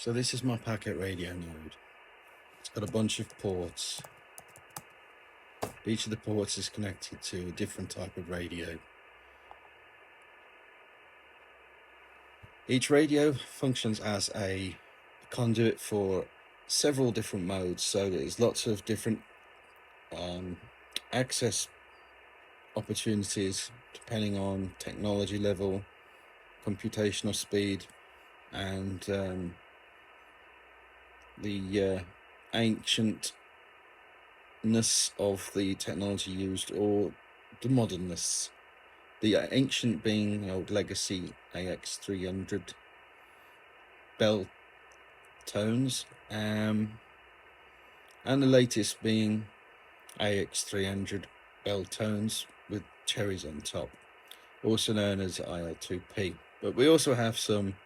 So this is my packet radio node. It's got a bunch of ports. Each of the ports is connected to a different type of radio. Each radio functions as a conduit for several different modes, so there's lots of different access opportunities depending on technology level, computational speed, and the ancientness of the technology used, or the modernness. The ancient being the old legacy AX300 bell tones, and the latest being AX300 bell tones with cherries on top, also known as IL2P. But we also have some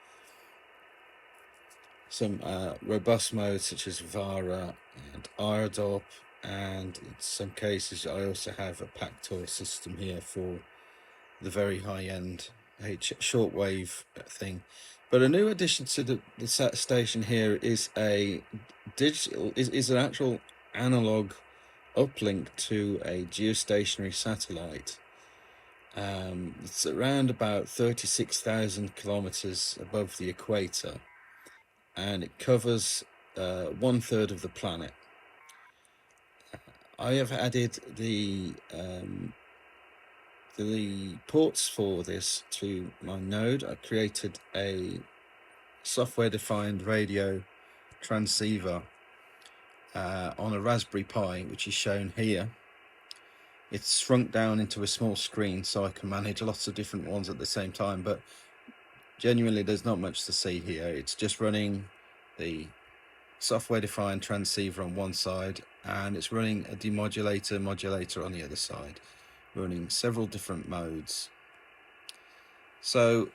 robust modes such as VARA and RDOP, and in some cases I also have a PACTOR system here for the very high-end shortwave thing. But a new addition to the station here is a digital, is an actual analog uplink to a geostationary satellite. It's around about 36,000 kilometers above the equator, and it covers 1/3 of the planet. I have added the ports for this to my node. I created a software-defined radio transceiver on a Raspberry Pi, which is shown here. It's shrunk down into a small screen so I can manage lots of different ones at the same time, but genuinely there's not much to see here. It's just running the software-defined transceiver on one side, and it's running a modulator on the other side, running several different modes. So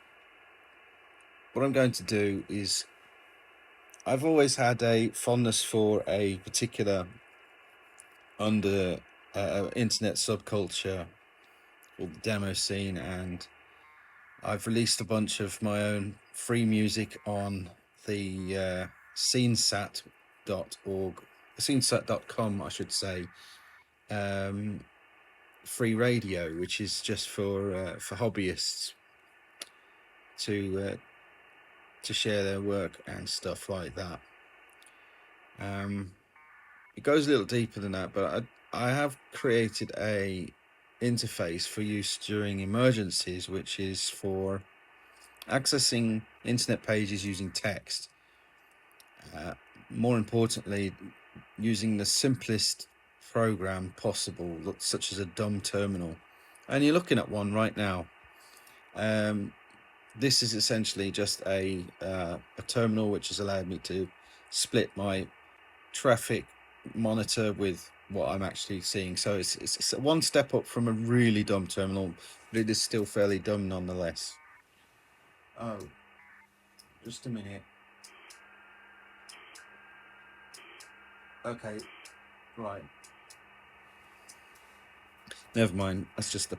what I'm going to do is, I've always had a fondness for a particular internet subculture called the demo scene, and I've released a bunch of my own free music on the scenesat.com, I should say, free radio, which is just for hobbyists to share their work and stuff like that. It goes a little deeper than that, but I have created a interface for use during emergencies, which is for accessing internet pages using text. More importantly, using the simplest program possible, such as a dumb terminal, and you're looking at one right now. This is essentially just a terminal which has allowed me to split my traffic monitor with what I'm actually seeing. So it's one step up from a really dumb terminal, but it is still fairly dumb nonetheless. Oh, just a minute. Okay, right. Never mind. That's just the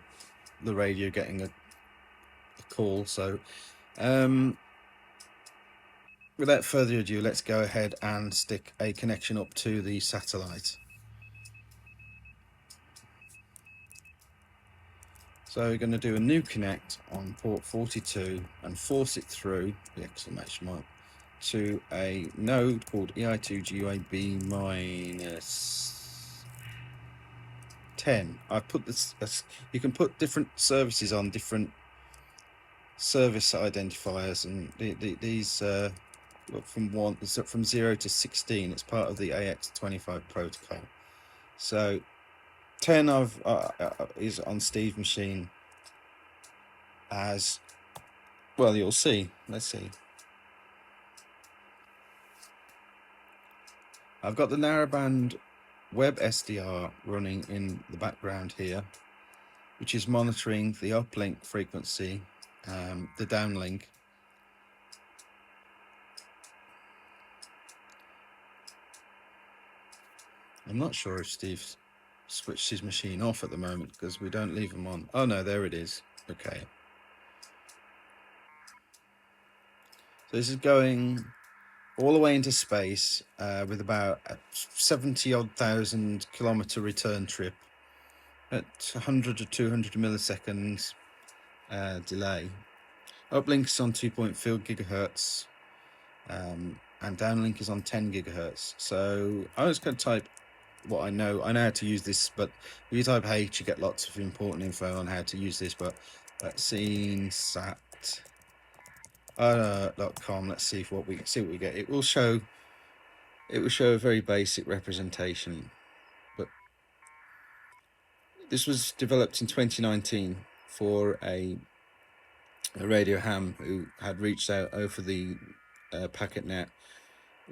radio getting a call. So, without further ado, let's go ahead and stick a connection up to the satellite. So we're going to do a new connect on port 42 and force it through the exclamation mark to a node called EI2GUB-10. I put this, you can put different services on different service identifiers, and these from 0 to 16. It's part of the AX25 protocol. So 10 is on Steve's machine as well. You'll see. Let's see. I've got the Narrowband web SDR running in the background here, which is monitoring the uplink frequency, the downlink. I'm not sure if Steve's switched his machine off at the moment, because we don't leave them on. Oh no, there it is. Okay. So this is going all the way into space with about a 70,000 kilometer return trip at 100 to 200 milliseconds delay. Uplink is on 2.4 gigahertz and downlink is on 10 gigahertz. So I was going to type what I know how to use this, but if you type H you get lots of important info on how to use this. But CNSAT.com, let's see what we get. It will show a very basic representation, but this was developed in 2019 for a radio ham who had reached out over the packet net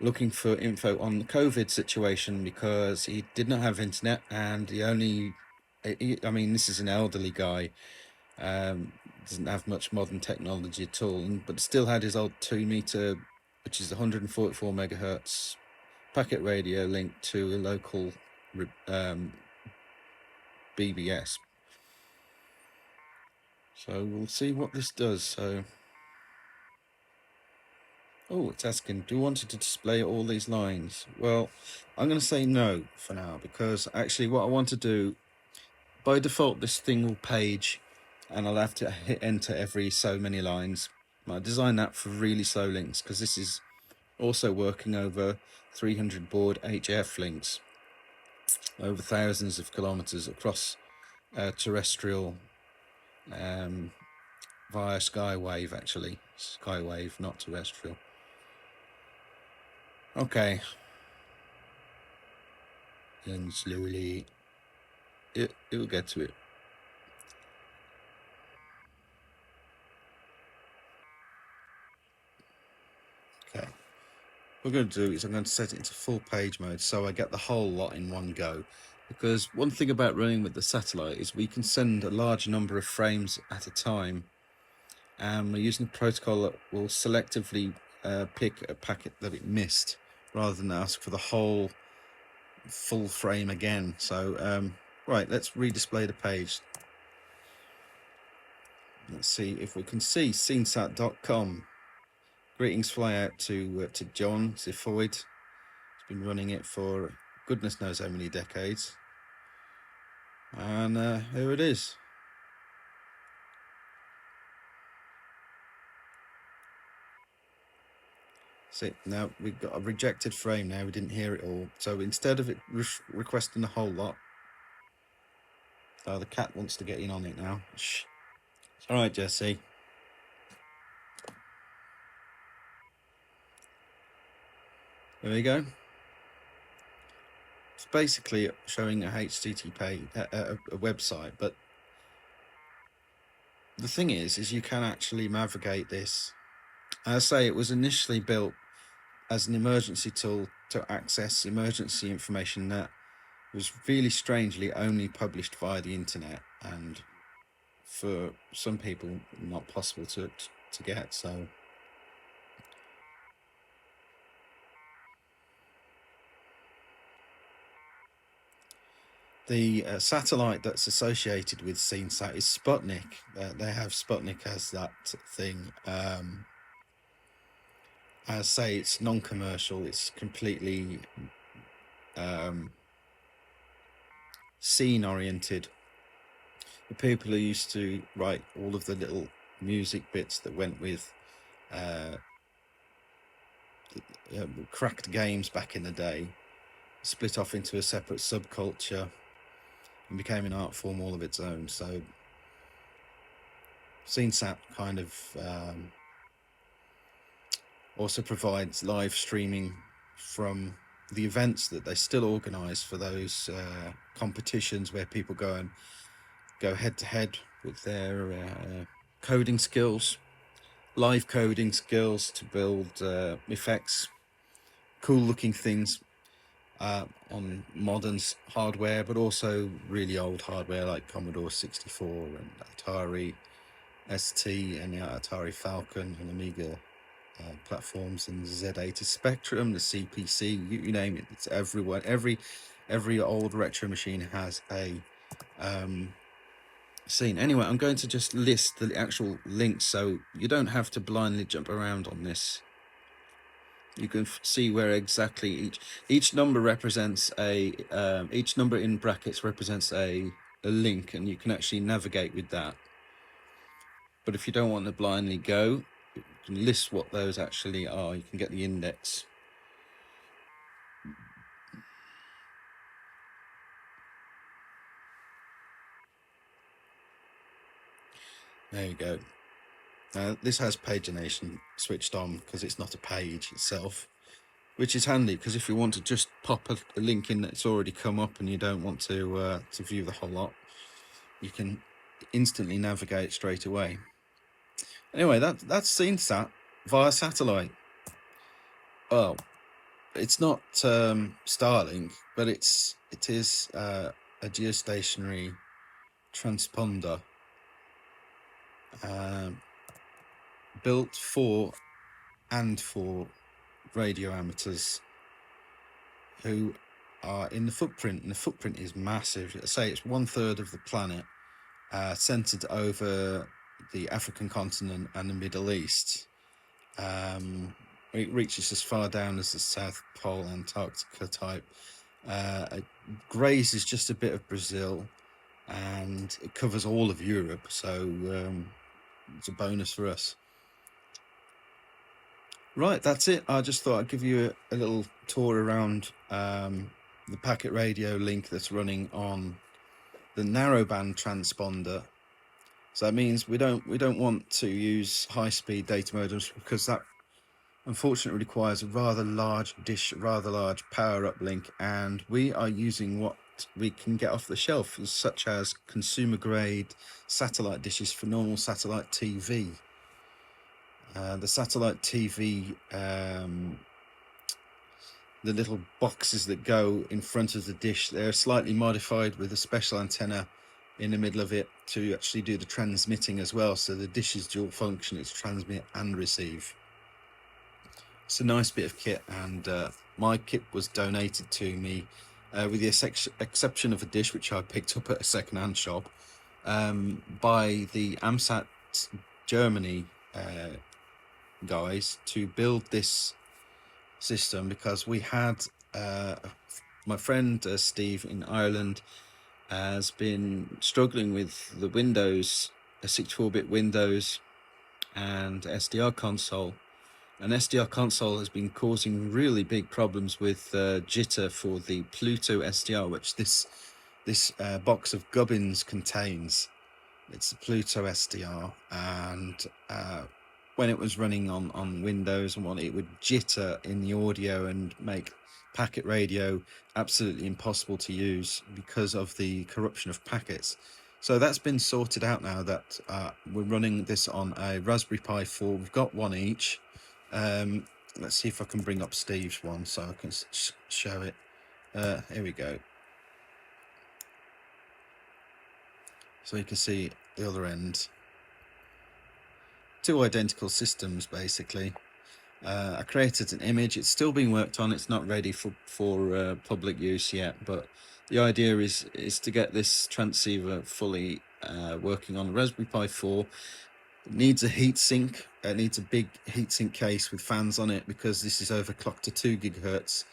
looking for info on the COVID situation, because he did not have internet and I mean, this is an elderly guy, doesn't have much modern technology at all, but still had his old 2 meter, which is 144 megahertz packet radio linked to a local BBS. So we'll see what this does. So, oh, it's asking, do you want it to display all these lines? Well, I'm going to say no for now, because actually what I want to do, by default this thing will page and I'll have to hit enter every so many lines. I designed that for really slow links, because this is also working over 300 baud HF links over thousands of kilometers across terrestrial via skywave, actually. Skywave, not terrestrial. Okay. And slowly it will get to it. Okay. What I'm going to do is I'm going to set it into full page mode so I get the whole lot in one go. Because one thing about running with the satellite is we can send a large number of frames at a time, and we're using a protocol that will selectively pick a packet that it missed rather than ask for the whole full frame again. So right, let's redisplay the page. Let's see if we can see CNSAT.com. Greetings fly out to John Zifoid. He's been running it for goodness knows how many decades. And here it is. See, now we've got a rejected frame now, we didn't hear it all. So instead of it requesting the whole lot, the cat wants to get in on it now. Shh. It's all right, Jesse. There we go. It's basically showing a HTTP a website, but the thing is you can actually navigate this. As I say, it was initially built as an emergency tool to access emergency information that was really strangely only published via the internet, and for some people not possible to get. So the satellite that's associated with CNSAT is Sputnik. They have Sputnik as that thing. As I say, it's non-commercial. It's completely scene-oriented. The people who used to write all of the little music bits that went with cracked games back in the day split off into a separate subculture and became an art form all of its own. So CNSAT kind of also provides live streaming from the events that they still organise for those competitions where people go head to head with their coding skills, live coding skills to build effects, cool looking things on modern hardware, but also really old hardware like Commodore 64 and Atari ST and the Atari Falcon and Amiga platforms, and the Z80 Spectrum, the CPC, you name it, it's everywhere. Every old retro machine has a scene. Anyway, I'm going to just list the actual links so you don't have to blindly jump around on this. you can see where exactly each number represents a each number in brackets represents a link, and you can actually navigate with that. But if you don't want to blindly go, you can list what those actually are. You can get the index. There you go. This has pagination switched on because it's not a page itself, which is handy because if you want to just pop a link in that's already come up and you don't want to view the whole lot, you can instantly navigate straight away. Anyway, that's CineSat via satellite. Well, it's not Starlink, but it is a geostationary transponder built for radio amateurs who are in the footprint, and the footprint is massive. I say it's 1/3 of the planet, centered over the African continent and the Middle East. It reaches as far down as the South Pole, Antarctica type. It grazes just a bit of Brazil, and it covers all of Europe, so it's a bonus for us. Right, that's it. I just thought I'd give you a little tour around the packet radio link that's running on the narrowband transponder. So that means we don't want to use high-speed data modems, because that unfortunately requires a rather large dish, rather large power uplink, and we are using what we can get off the shelf, such as consumer grade satellite dishes for normal satellite TV. The satellite TV, the little boxes that go in front of the dish, they're slightly modified with a special antenna in the middle of it to actually do the transmitting as well. So the dish is dual function, it's transmit and receive. It's a nice bit of kit, and my kit was donated to me with the exception of a dish which I picked up at a second-hand shop by the AMSAT Germany guys to build this system, because we had my friend Steve in Ireland has been struggling with the Windows, 64-bit Windows and SDR console, and SDR console has been causing really big problems with jitter for the Pluto SDR, which this box of gubbins contains. It's the Pluto SDR, and when it was running on Windows and what, it would jitter in the audio and make packet radio absolutely impossible to use because of the corruption of packets. So that's been sorted out now that we're running this on a Raspberry Pi 4. We've got one each. Let's see if I can bring up Steve's one so I can show it. Here we go. So you can see the other end. Two identical systems, basically. I created an image. It's still being worked on. It's not ready for public use yet, but the idea is to get this transceiver fully working on a Raspberry Pi 4. It needs a heatsink. It needs a big heatsink case with fans on it, because this is overclocked to 2 GHz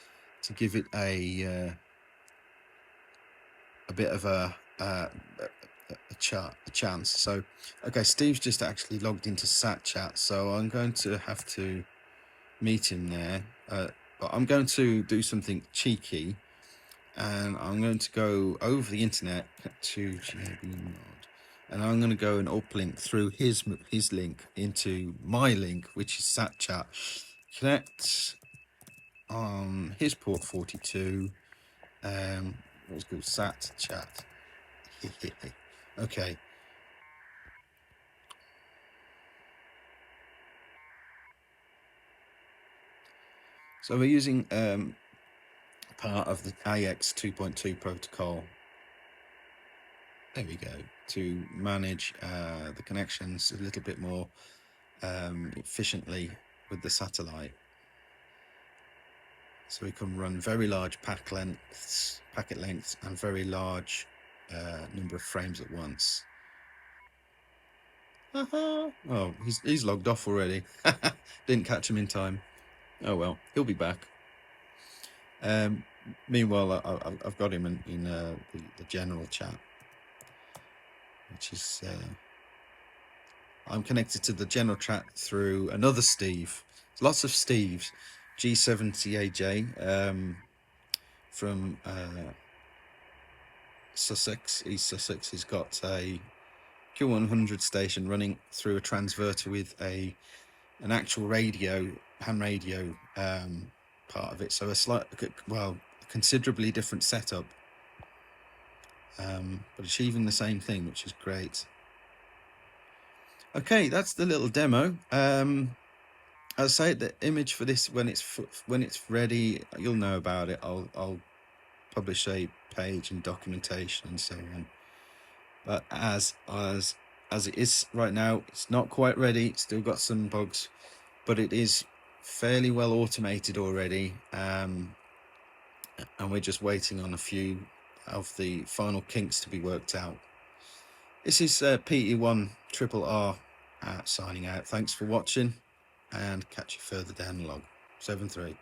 to give it a bit of a chance. So okay, Steve's just actually logged into sat chat, so I'm going to have to meet him there, but I'm going to do something cheeky, and I'm going to go over the internet to JB Mod, and I'm going to go and uplink through his link into my link, which is sat chat, connect on his port 42. Let's go sat chat. Okay. So we're using part of the AX 2.2 protocol. There we go, to manage the connections a little bit more efficiently with the satellite. So we can run very large packet lengths, and very large number of frames at once. Oh, he's logged off already. Didn't catch him in time. Oh well, he'll be back. Meanwhile, I've got him in the general chat, which is I'm connected to the general chat through another Steve. There's lots of Steves. G70AJ from Sussex, East Sussex. He's got a QO-100 station running through a transverter with an actual radio, ham radio part of it. So a considerably different setup, but achieving the same thing, which is great. Okay, that's the little demo. As I say, the image for this, when it's ready, you'll know about it. I'll publish a page and documentation and so on. But as it is right now, it's not quite ready. It's still got some bugs, but it is fairly well automated already. And we're just waiting on a few of the final kinks to be worked out. This is PT1RRR signing out. Thanks for watching, and catch you further down the log. 7-3.